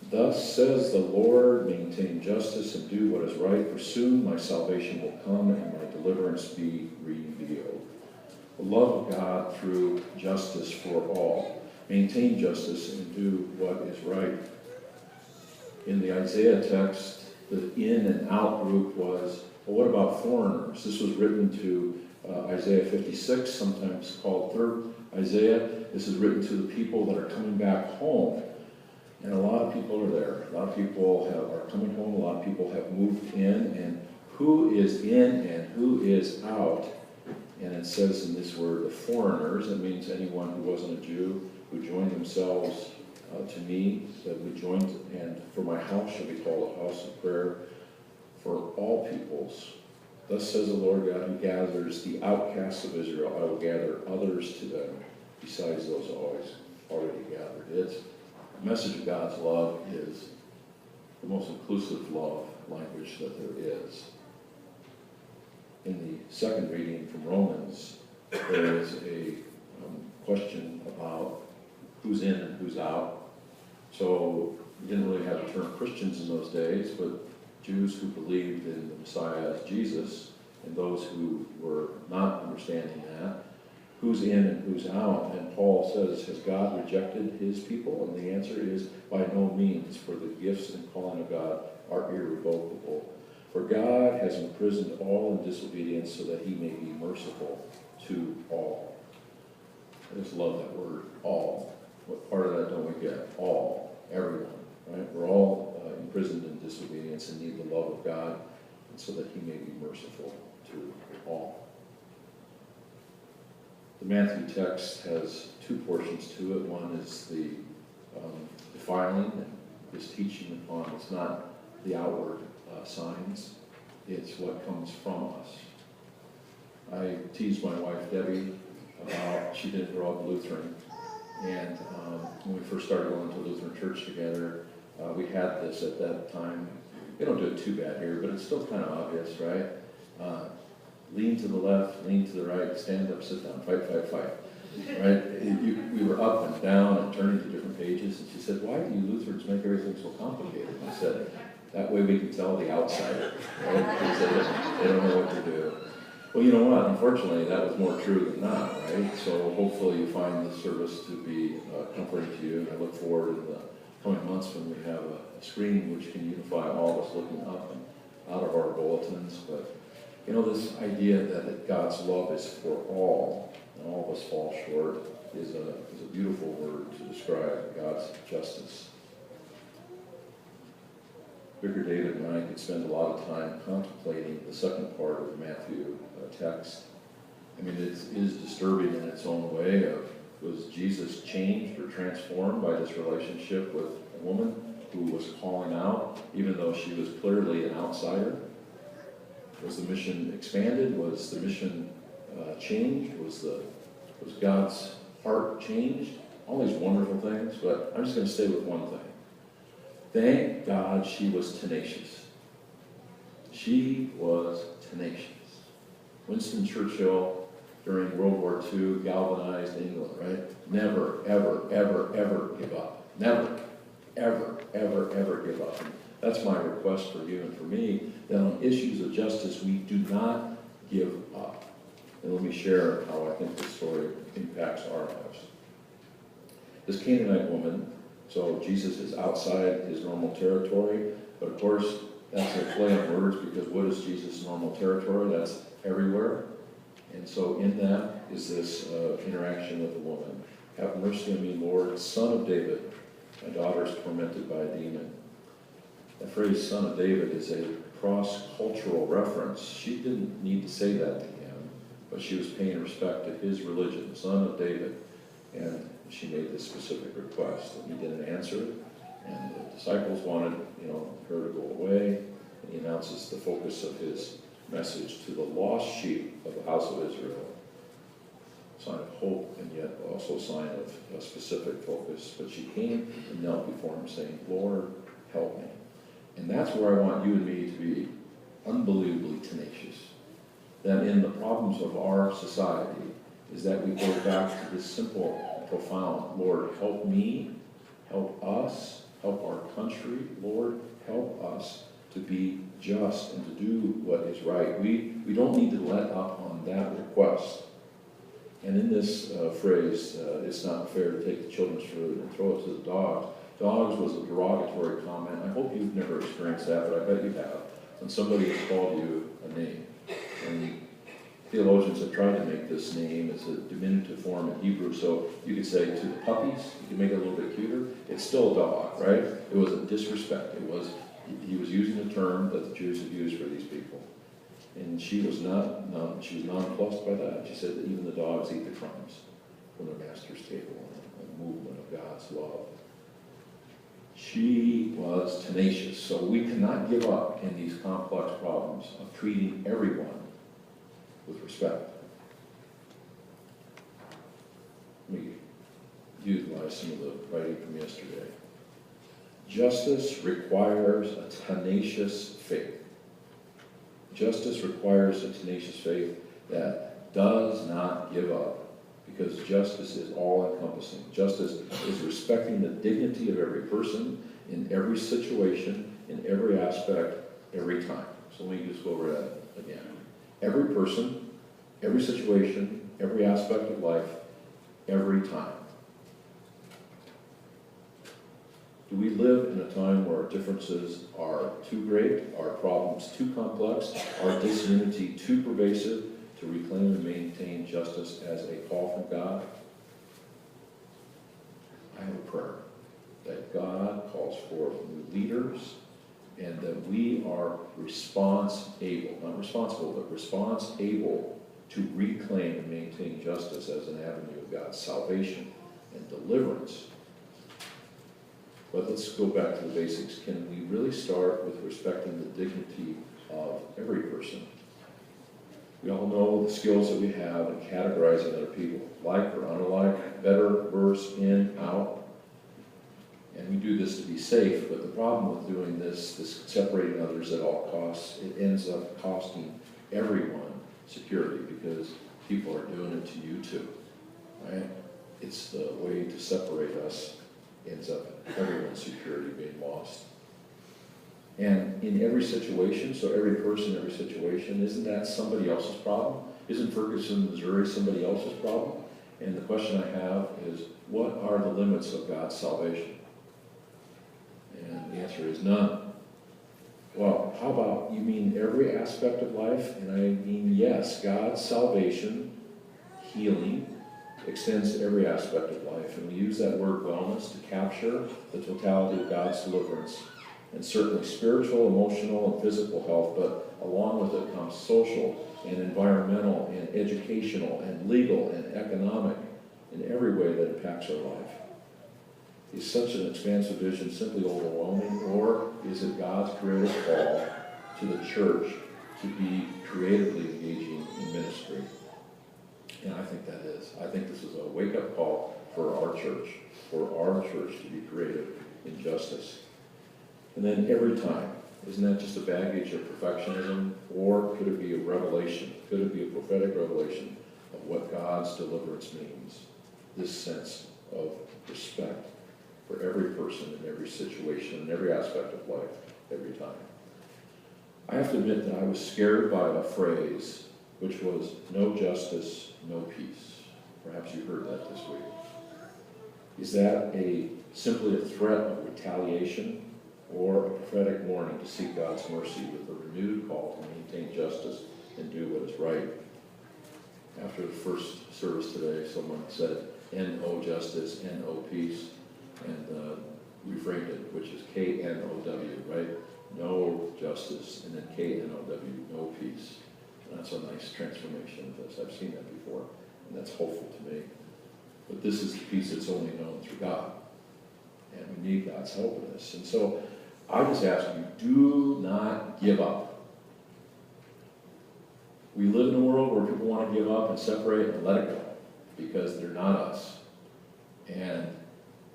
Thus says the Lord, maintain justice and do what is right, for soon my salvation will come and my deliverance be revealed. The love of God through justice for all. Maintain justice and do what is right. In the Isaiah text, the in and out group was, well, what about foreigners? This was written to Isaiah 56, sometimes called 3rd Isaiah. This is written to the people that are coming back home. And a lot of people are there. A lot of people are coming home. A lot of people have moved in. And who is in and who is out? And it says in this word, the foreigners. That means anyone who wasn't a Jew, who joined themselves to me, that we joined, and for my house shall be called a house of prayer for all peoples. Thus says the Lord God, who gathers the outcasts of Israel. I will gather others to them, besides those already gathered. The message of God's love is the most inclusive love language that there is. In the second reading from Romans, there is a question about who's in and who's out. So we didn't really have the term Christians in those days, but Jews who believed in the Messiah as Jesus, and those who were not understanding that, who's in and who's out. And Paul says, has God rejected his people? And the answer is, by no means, for the gifts and calling of God are irrevocable. For God has imprisoned all in disobedience so that he may be merciful to all. I just love that word, all. What part of that don't we get? All, everyone, right? We're all imprisoned in disobedience and need the love of God, and so that he may be merciful to all. The Matthew text has two portions to it. One is the defiling and his teaching upon, it's not the outward signs, it's what comes from us. I teased my wife, Debbie, about she didn't grow up Lutheran. And when we first started going to Lutheran church together, we had this at that time. We don't do it too bad here, but it's still kind of obvious, right? Lean to the left, lean to the right, stand up, sit down, fight, fight, fight. Right? We were up and down and turning to different pages, and she said, why do you Lutherans make everything so complicated? And I said, that way we can tell the outsider, right? Because they don't know what to do. Well, you know what? Unfortunately, that was more true than not, right? So hopefully you find this service to be comforting to you. And I look forward in the coming months when we have a screen which can unify all of us looking up and out of our bulletins. But, you know, this idea that God's love is for all, and all of us fall short, is a beautiful word to describe God's justice. Vicar David and I could spend a lot of time contemplating the second part of the Matthew text. I mean, it is disturbing in its own way. Was Jesus changed or transformed by this relationship with a woman who was calling out, even though she was clearly an outsider? Was the mission expanded? Was the mission changed? Was God's heart changed? All these wonderful things, but I'm just going to stay with one thing. Thank God she was tenacious. She was tenacious. Winston Churchill, during World War II, galvanized England, right? Never, ever, ever, ever give up. Never, ever, ever, ever give up. And that's my request for you and for me, that on issues of justice, we do not give up. And let me share how I think this story impacts our lives. This Canaanite woman, so Jesus is outside his normal territory, but of course that's a play on words, because what is Jesus' normal territory? That's everywhere. And so in that is this interaction with the woman. Have mercy on me, Lord, Son of David. My daughter is tormented by a demon. That phrase, Son of David, is a cross-cultural reference. She didn't need to say that to him, but she was paying respect to his religion, Son of David. And she made this specific request, and he didn't answer it. And the disciples wanted, her to go away. And he announces the focus of his message to the lost sheep of the house of Israel. Sign of hope, and yet also a sign of a specific focus. But she came and knelt before him, saying, Lord, help me. And that's where I want you and me to be unbelievably tenacious. That in the problems of our society is that we go back to this simple, profound, Lord, help me, help us, help our country. Lord, help us to be just and to do what is right. We don't need to let up on that request. And in this phrase, it's not fair to take the children's food and throw it to the dogs. Dogs was a derogatory comment. I hope you've never experienced that, but I bet you have. When somebody has called you a name. And theologians have tried to make this name as a diminutive form in Hebrew, so you could say to the puppies, you could make it a little bit cuter. It's still a dog, right? It was a disrespect. He was using a term that the Jews had used for these people. And she was nonplussed by that. She said that even the dogs eat the crumbs from their master's table, a movement of God's love. She was tenacious, so we cannot give up in these complex problems of treating everyone with respect. Let me utilize some of the writing from yesterday. Justice requires a tenacious faith. Justice requires a tenacious faith that does not give up, because justice is all-encompassing. Justice is respecting the dignity of every person in every situation, in every aspect, every time. So let me just go over that again. Every person, every situation, every aspect of life, every time. Do we live in a time where our differences are too great, our problems too complex, our disunity too pervasive to reclaim and maintain justice as a call from God? I have a prayer that God calls forth new leaders and that we are response-able, not responsible, but response-able to reclaim and maintain justice as an avenue of God's salvation and deliverance. But let's go back to the basics. Can we really start with respecting the dignity of every person? We all know the skills that we have in categorizing other people, like or unlike, better, worse, in, out. And we do this to be safe, but the problem with doing this separating others at all costs, it ends up costing everyone security, because people are doing it to you too, right? It's the way to separate us, ends up everyone's security being lost. And in every situation, so every person, every situation, isn't that somebody else's problem? Isn't Ferguson, Missouri somebody else's problem? And the question I have is, what are the limits of God's salvation? And the answer is none. Well, how about, you mean every aspect of life? And I mean, yes, God's salvation, healing, extends to every aspect of life. And we use that word wellness to capture the totality of God's deliverance. And certainly spiritual, emotional, and physical health, but along with it comes social and environmental and educational and legal and economic in every way that impacts our life. Is such an expansive vision simply overwhelming, or is it God's creative call to the church to be creatively engaging in ministry? And I think that is. I think this is a wake-up call for our church to be creative in justice. And then every time, isn't that just a baggage of perfectionism, or could it be a revelation? Could it be a prophetic revelation of what God's deliverance means? This sense of respect for every person in every situation, in every aspect of life, every time. I have to admit that I was scared by a phrase which was, no justice, no peace. Perhaps you heard that this week. Is that simply a threat of retaliation, or a prophetic warning to seek God's mercy with a renewed call to maintain justice and do what is right? After the first service today, someone said, N-O justice, N-O peace, and reframed it, which is K-N-O-W, right? No justice, and then K-N-O-W, no peace. And that's a nice transformation of this. I've seen that before, and that's hopeful to me. But this is the peace that's only known through God. And we need God's help in this. And so I just ask you, do not give up. We live in a world where people want to give up and separate and let it go because they're not us. And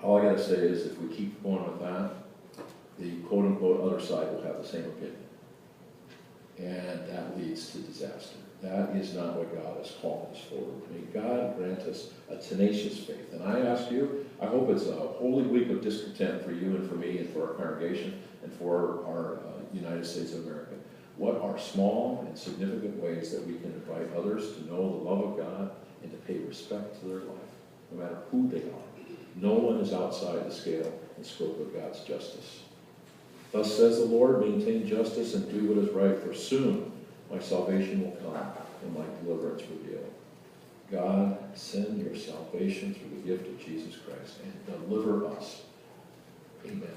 all I got to say is, if we keep going with that, the quote-unquote other side will have the same opinion. And that leads to disaster. That is not what God has called us for. May God grant us a tenacious faith. And I ask you, I hope it's a holy week of discontent for you and for me and for our congregation and for our United States of America. What are small and significant ways that we can invite others to know the love of God and to pay respect to their life, no matter who they are? No one is outside the scale and scope of God's justice. Thus says the Lord, maintain justice and do what is right, for soon my salvation will come and my deliverance revealed. God, send your salvation through the gift of Jesus Christ and deliver us. Amen.